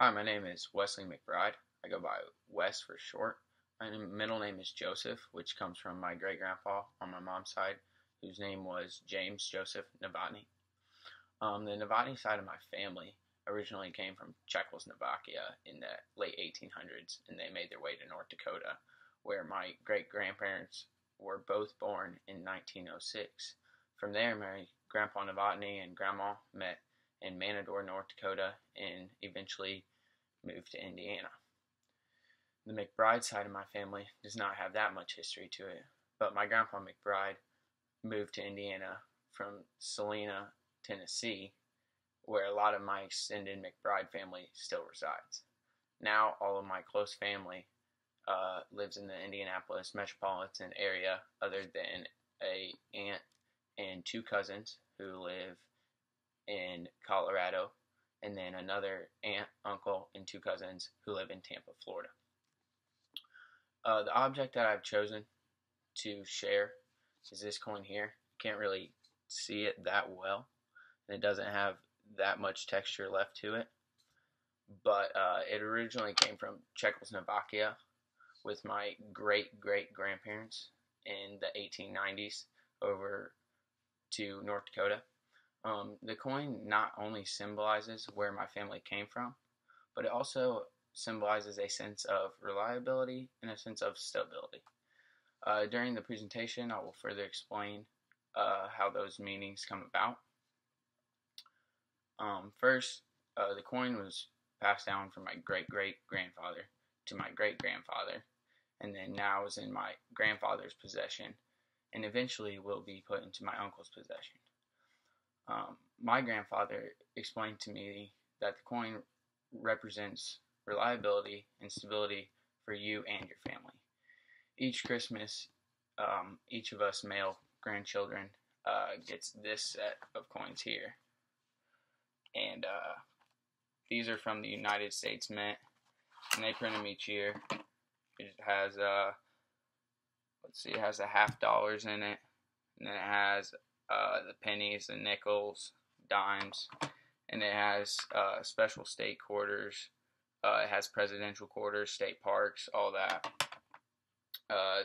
Hi, my name is Wesley McBride. I go by Wes for short. My middle name is Joseph, which comes from my great grandpa on my mom's side, whose name was James Joseph Novotny. The Novotny side of my family originally came from Czechoslovakia in the late 1800s, and they made their way to North Dakota, where my great grandparents were both born in 1906. From there, my grandpa Novotny and grandma met in Manador, North Dakota, and eventually moved to Indiana. The McBride side of my family does not have that much history to it, but my grandpa McBride moved to Indiana from Salina, Tennessee, where a lot of my extended McBride family still resides. Now, all of my close family lives in the Indianapolis metropolitan area, other than a aunt and two cousins who live in Colorado, and then another aunt, uncle, and two cousins who live in Tampa, Florida. The object that I've chosen to share is this coin here. You can't really see it that well, and it doesn't have that much texture left to it, but it originally came from Czechoslovakia with my great-great-grandparents in the 1890s over to North Dakota. The coin not only symbolizes where my family came from, but it also symbolizes a sense of reliability and a sense of stability. During the presentation, I will further explain how those meanings come about. First, the coin was passed down from my great-great-grandfather to my great-grandfather, and then now is in my grandfather's possession, and eventually will be put into my uncle's possession. My grandfather explained to me that the coin represents reliability and stability for you and your family. Each Christmas, each of us male grandchildren gets this set of coins here. And these are from the United States Mint, and they print them each year. It has, it has the half dollars in it, and then it has the pennies, the nickels, dimes, and it has special state quarters. It has presidential quarters, state parks, all that.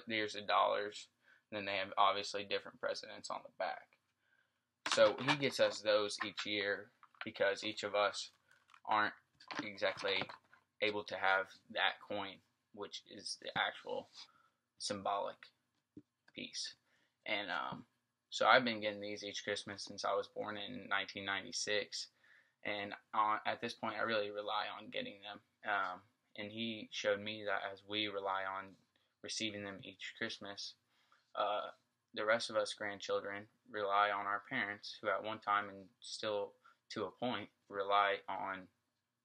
There's the dollars. And then they have obviously different presidents on the back. So he gets us those each year because each of us aren't exactly able to have that coin, which is the actual symbolic piece. And so I've been getting these each Christmas since I was born in 1996, and at this point I really rely on getting them. And he showed me that as we rely on receiving them each Christmas, the rest of us grandchildren rely on our parents, who at one time and still to a point rely on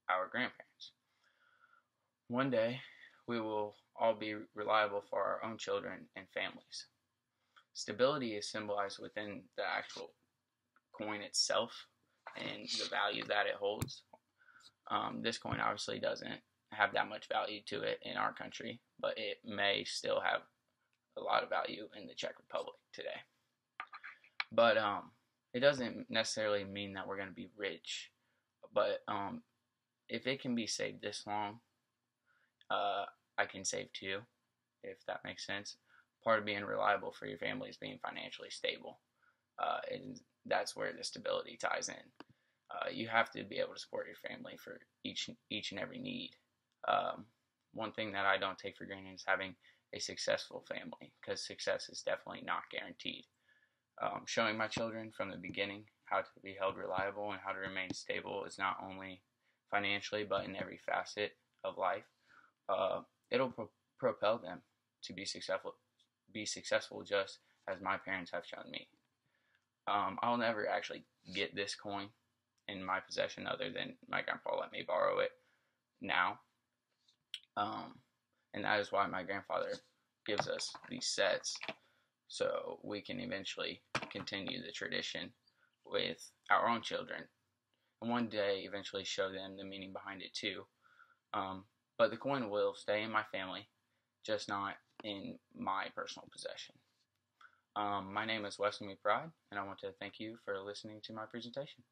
our grandparents. One day we will all be reliable for our own children and families. Stability is symbolized within the actual coin itself and the value that it holds. This coin obviously doesn't have that much value to it in our country, but it may still have a lot of value in the Czech Republic today. But it doesn't necessarily mean that we're going to be rich. But if it can be saved this long, I can save too, if that makes sense. Part of being reliable for your family is being financially stable. And that's where the stability ties in. You have to be able to support your family for each and every need. One thing that I don't take for granted is having a successful family, because success is definitely not guaranteed. Showing my children from the beginning how to be held reliable and how to remain stable is not only financially but in every facet of life. It'll propel them to be successful just as my parents have shown me. I'll never actually get this coin in my possession other than my grandpa let me borrow it now. And that is why my grandfather gives us these sets, so we can eventually continue the tradition with our own children, and one day eventually show them the meaning behind it too. But the coin will stay in my family, just not in my personal possession. My name is Wesley McBride, and I want to thank you for listening to my presentation.